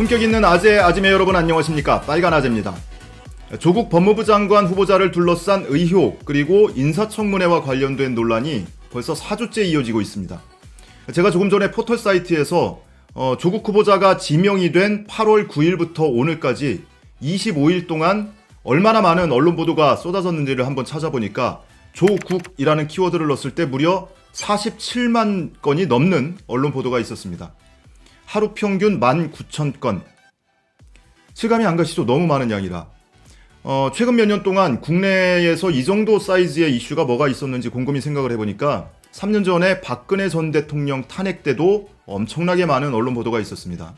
품격 있는 아재, 아지매 여러분 안녕하십니까? 빨간 아재입니다. 조국 법무부 장관 후보자를 둘러싼 의혹 그리고 인사청문회와 관련된 논란이 벌써 4주째 이어지고 있습니다. 제가 조금 전에 포털 사이트에서 조국 후보자가 지명이 된 8월 9일부터 오늘까지 25일 동안 얼마나 많은 언론 보도가 쏟아졌는지를 한번 찾아보니까 조국이라는 키워드를 넣었을 때 무려 47만 건이 넘는 언론 보도가 있었습니다. 하루 평균 19,000건. 실감이 안 가시죠? 너무 많은 양이라. 최근 몇 년 동안 국내에서 이 정도 사이즈의 이슈가 뭐가 있었는지 곰곰이 생각을 해보니까 3년 전에 박근혜 전 대통령 탄핵 때도 엄청나게 많은 언론 보도가 있었습니다.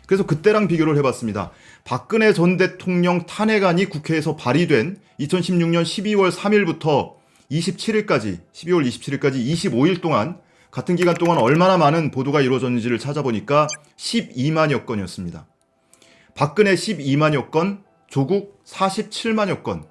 그래서 그때랑 비교를 해봤습니다. 박근혜 전 대통령 탄핵안이 국회에서 발의된 2016년 12월 3일부터 27일까지, 12월 27일까지 25일 동안 같은 기간 동안 얼마나 많은 보도가 이루어졌는지를 찾아보니까 12만여 건이었습니다. 박근혜 12만여 건, 조국 47만여 건,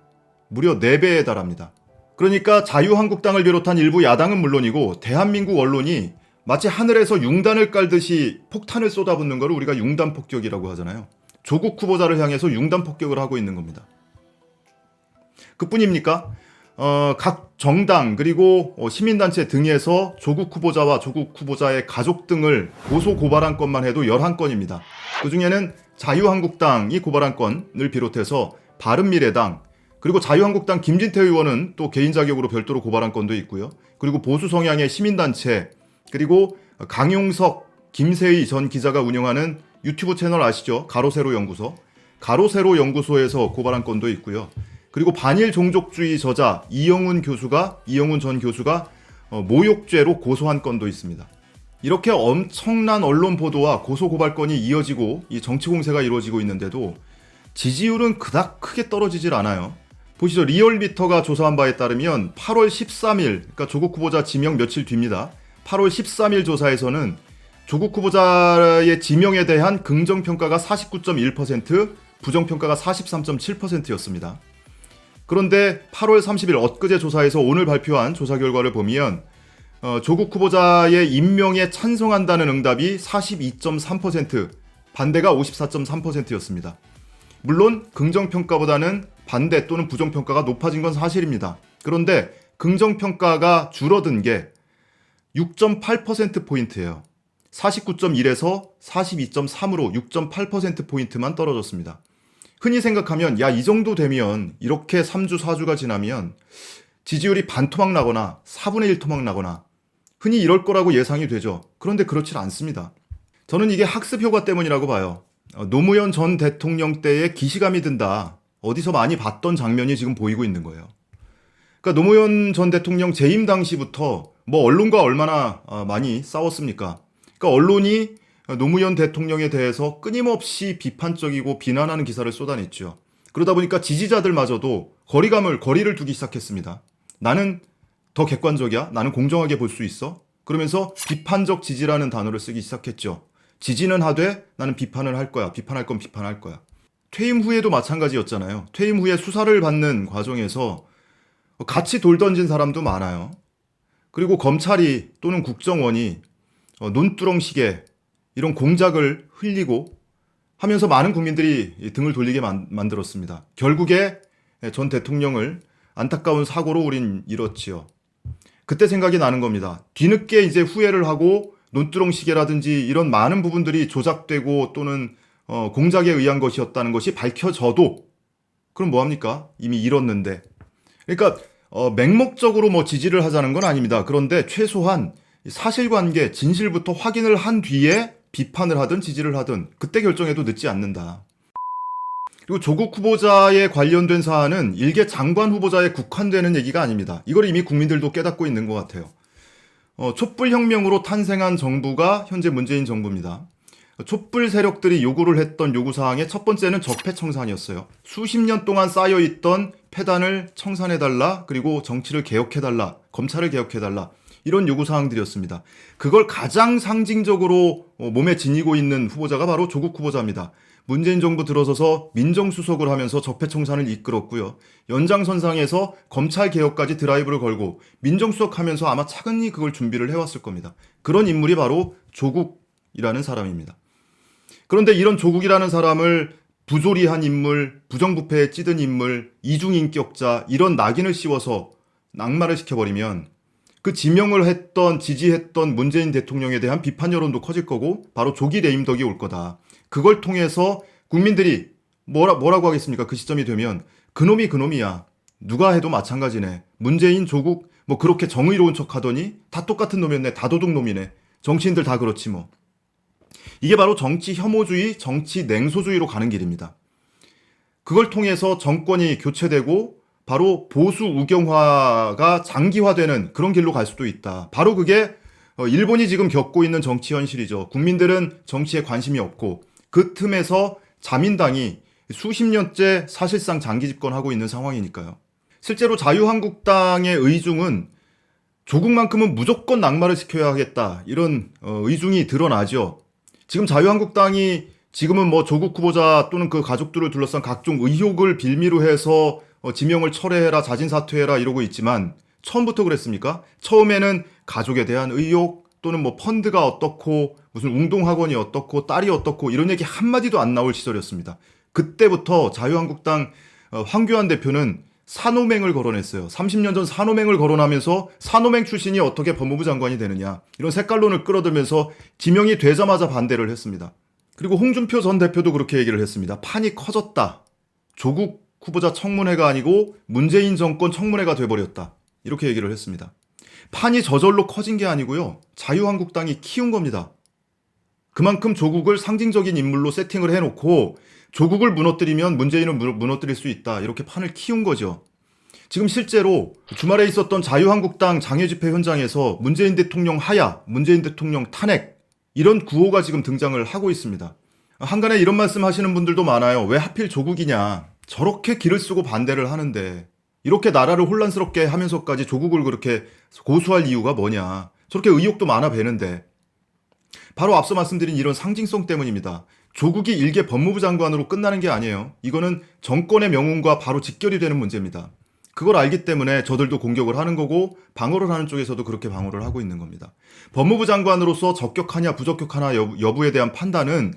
무려 4배에 달합니다. 그러니까 자유한국당을 비롯한 일부 야당은 물론이고 대한민국 언론이 마치 하늘에서 융단을 깔듯이 폭탄을 쏟아붓는 것을 우리가 융단 폭격이라고 하잖아요. 조국 후보자를 향해서 융단 폭격을 하고 있는 겁니다. 그뿐입니까? 각 정당 그리고 시민단체 등에서 조국 후보자와 조국 후보자의 가족 등을 고소 고발한 건만 해도 11건입니다. 그중에는 자유한국당이 고발한 건을 비롯해서 바른미래당 그리고 자유한국당 김진태 의원은 또 개인 자격으로 별도로 고발한 건도 있고요. 그리고 보수 성향의 시민단체 그리고 강용석, 김세희 전 기자가 운영하는 유튜브 채널 아시죠? 가로세로 연구소. 가로세로 연구소에서 고발한 건도 있고요. 그리고 반일 종족주의 저자 이영훈 전 교수가 모욕죄로 고소한 건도 있습니다. 이렇게 엄청난 언론 보도와 고소 고발건이 이어지고 이 정치 공세가 이루어지고 있는데도 지지율은 그닥 크게 떨어지질 않아요. 보시죠. 리얼미터가 조사한 바에 따르면 8월 13일, 그러니까 조국 후보자 지명 며칠 뒤입니다. 8월 13일 조사에서는 조국 후보자의 지명에 대한 긍정평가가 49.1%, 부정평가가 43.7%였습니다. 그런데 8월 30일 엊그제 조사에서 오늘 발표한 조사 결과를 보면 조국 후보자의 임명에 찬성한다는 응답이 42.3%, 반대가 54.3%였습니다. 물론 긍정평가보다는 반대 또는 부정평가가 높아진 건 사실입니다. 그런데 긍정평가가 줄어든 게 6.8%포인트예요. 49.1에서 42.3으로 6.8%포인트만 떨어졌습니다. 흔히 생각하면 이 정도 되면 이렇게 3주, 4주가 지나면 지지율이 반토막 나거나 4분의 1 토막 나거나 흔히 이럴 거라고 예상이 되죠. 그런데 그렇지 않습니다. 저는 이게 학습 효과 때문이라고 봐요. 노무현 전 대통령 때의 기시감이 든다. 어디서 많이 봤던 장면이 지금 보이고 있는 거예요. 그러니까 노무현 전 대통령 재임 당시부터 언론과 얼마나 많이 싸웠습니까? 그러니까 언론이 노무현 대통령에 대해서 끊임없이 비판적이고 비난하는 기사를 쏟아냈죠. 그러다 보니까 지지자들마저도 거리를 두기 시작했습니다. 나는 더 객관적이야? 나는 공정하게 볼 수 있어? 그러면서 비판적 지지라는 단어를 쓰기 시작했죠. 지지는 하되 나는 비판을 할 거야. 비판할 건 비판할 거야. 퇴임 후에도 마찬가지였잖아요. 퇴임 후에 수사를 받는 과정에서 같이 돌 던진 사람도 많아요. 그리고 검찰이 또는 국정원이 논두렁식의 이런 공작을 흘리고 하면서 많은 국민들이 등을 돌리게 만들었습니다. 결국에 전 대통령을 안타까운 사고로 우린 잃었지요. 그때 생각이 나는 겁니다. 뒤늦게 이제 후회를 하고 논두렁식이라든지 이런 많은 부분들이 조작되고 또는 공작에 의한 것이었다는 것이 밝혀져도 그럼 뭐합니까? 이미 잃었는데. 그러니까 맹목적으로 지지를 하자는 건 아닙니다. 그런데 최소한 사실관계, 진실부터 확인을 한 뒤에 비판을 하든 지지를 하든 그때 결정해도 늦지 않는다. 그리고 조국 후보자에 관련된 사안은 일개 장관 후보자에 국한되는 얘기가 아닙니다. 이걸 이미 국민들도 깨닫고 있는 것 같아요. 촛불혁명으로 탄생한 정부가 현재 문재인 정부입니다. 촛불 세력들이 요구를 했던 요구사항의 첫 번째는 적폐청산이었어요. 수십 년 동안 쌓여있던 폐단을 청산해달라, 그리고 정치를 개혁해달라, 검찰을 개혁해달라, 이런 요구사항들이었습니다. 그걸 가장 상징적으로 몸에 지니고 있는 후보자가 바로 조국 후보자입니다. 문재인 정부 들어서서 민정수석을 하면서 적폐청산을 이끌었고요. 연장선상에서 검찰개혁까지 드라이브를 걸고 민정수석 하면서 아마 차근히 그걸 준비를 해왔을 겁니다. 그런 인물이 바로 조국이라는 사람입니다. 그런데 이런 조국이라는 사람을 부조리한 인물, 부정부패에 찌든 인물, 이중인격자 이런 낙인을 씌워서 낙마를 시켜버리면 그 지명을 했던 지지했던 문재인 대통령에 대한 비판 여론도 커질 거고 바로 조기 레임덕이 올 거다. 그걸 통해서 국민들이 뭐라고 하겠습니까? 그 시점이 되면 그놈이 그놈이야. 누가 해도 마찬가지네. 문재인, 조국 뭐 그렇게 정의로운 척 하더니 다 똑같은 놈이었네. 다 도둑놈이네. 정치인들 다 그렇지 뭐. 이게 바로 정치 혐오주의, 정치 냉소주의로 가는 길입니다. 그걸 통해서 정권이 교체되고 바로 보수 우경화가 장기화되는 그런 길로 갈 수도 있다. 바로 그게 일본이 지금 겪고 있는 정치 현실이죠. 국민들은 정치에 관심이 없고 그 틈에서 자민당이 수십 년째 사실상 장기 집권하고 있는 상황이니까요. 실제로 자유한국당의 의중은 조국만큼은 무조건 낙마를 시켜야 하겠다. 이런 의중이 드러나죠. 지금 자유한국당이 지금은 뭐 조국 후보자 또는 그 가족들을 둘러싼 각종 의혹을 빌미로 해서 지명을 철회해라, 자진 사퇴해라 이러고 있지만 처음부터 그랬습니까? 처음에는 가족에 대한 의혹 또는 뭐 펀드가 어떻고 무슨 운동학원이 어떻고 딸이 어떻고 이런 얘기 한마디도 안 나올 시절이었습니다. 그때부터 자유한국당 황교안 대표는 산호맹을 거론했어요. 30년 전 산호맹을 거론하면서 산호맹 출신이 어떻게 법무부 장관이 되느냐 이런 색깔론을 끌어들면서 지명이 되자마자 반대를 했습니다. 그리고 홍준표 전 대표도 그렇게 얘기를 했습니다. 판이 커졌다. 조국 후보자 청문회가 아니고 문재인 정권 청문회가 돼버렸다. 이렇게 얘기를 했습니다. 판이 저절로 커진 게 아니고요. 자유한국당이 키운 겁니다. 그만큼 조국을 상징적인 인물로 세팅을 해놓고 조국을 무너뜨리면 문재인을 무너뜨릴 수 있다. 이렇게 판을 키운 거죠. 지금 실제로 주말에 있었던 자유한국당 장외집회 현장에서 문재인 대통령 하야, 문재인 대통령 탄핵 이런 구호가 지금 등장을 하고 있습니다. 한간에 이런 말씀 하시는 분들도 많아요. 왜 하필 조국이냐. 저렇게 기를 쓰고 반대를 하는데 이렇게 나라를 혼란스럽게 하면서까지 조국을 그렇게 고수할 이유가 뭐냐. 저렇게 의혹도 많아 배는데 바로 앞서 말씀드린 이런 상징성 때문입니다. 조국이 일개 법무부 장관으로 끝나는 게 아니에요. 이거는 정권의 명운과 바로 직결이 되는 문제입니다. 그걸 알기 때문에 저들도 공격을 하는 거고 방어를 하는 쪽에서도 그렇게 방어를 하고 있는 겁니다. 법무부 장관으로서 적격하냐 부적격하냐 여부에 대한 판단은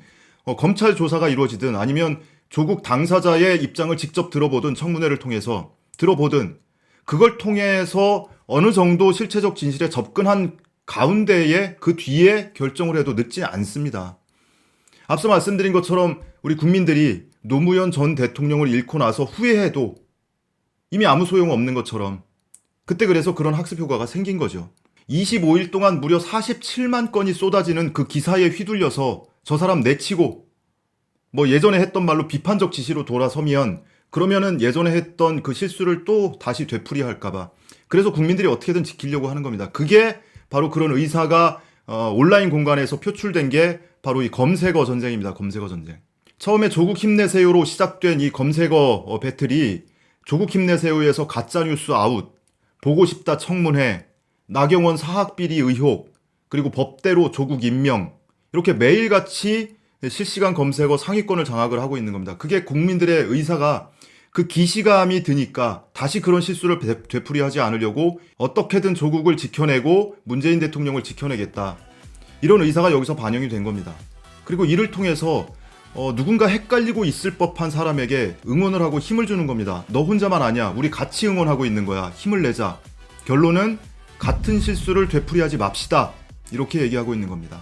검찰 조사가 이루어지든 아니면 조국 당사자의 입장을 직접 들어보든 청문회를 통해서 들어보든 그걸 통해서 어느 정도 실체적 진실에 접근한 가운데에 그 뒤에 결정을 해도 늦지 않습니다. 앞서 말씀드린 것처럼 우리 국민들이 노무현 전 대통령을 잃고 나서 후회해도 이미 아무 소용없는 것처럼 그때 그래서 그런 학습 효과가 생긴 거죠. 25일 동안 무려 47만 건이 쏟아지는 그 기사에 휘둘려서 저 사람 내치고 뭐 예전에 했던 말로 비판적 지시로 돌아서면 그러면은 예전에 했던 그 실수를 또 다시 되풀이할까봐 그래서 국민들이 어떻게든 지키려고 하는 겁니다. 그게 바로 그런 의사가 온라인 공간에서 표출된 게 바로 이 검색어 전쟁입니다. 검색어 전쟁. 처음에 조국 힘내세요로 시작된 이 검색어 배틀이 조국 힘내세요에서 가짜뉴스 아웃, 보고 싶다 청문회, 나경원 사학비리 의혹, 그리고 법대로 조국 임명 이렇게 매일같이 실시간 검색어 상위권을 장악을 하고 있는 겁니다. 그게 국민들의 의사가 그 기시감이 드니까 다시 그런 실수를 되풀이하지 않으려고 어떻게든 조국을 지켜내고 문재인 대통령을 지켜내겠다. 이런 의사가 여기서 반영이 된 겁니다. 그리고 이를 통해서 누군가 헷갈리고 있을 법한 사람에게 응원을 하고 힘을 주는 겁니다. 너 혼자만 아니야. 우리 같이 응원하고 있는 거야. 힘을 내자. 결론은 같은 실수를 되풀이하지 맙시다. 이렇게 얘기하고 있는 겁니다.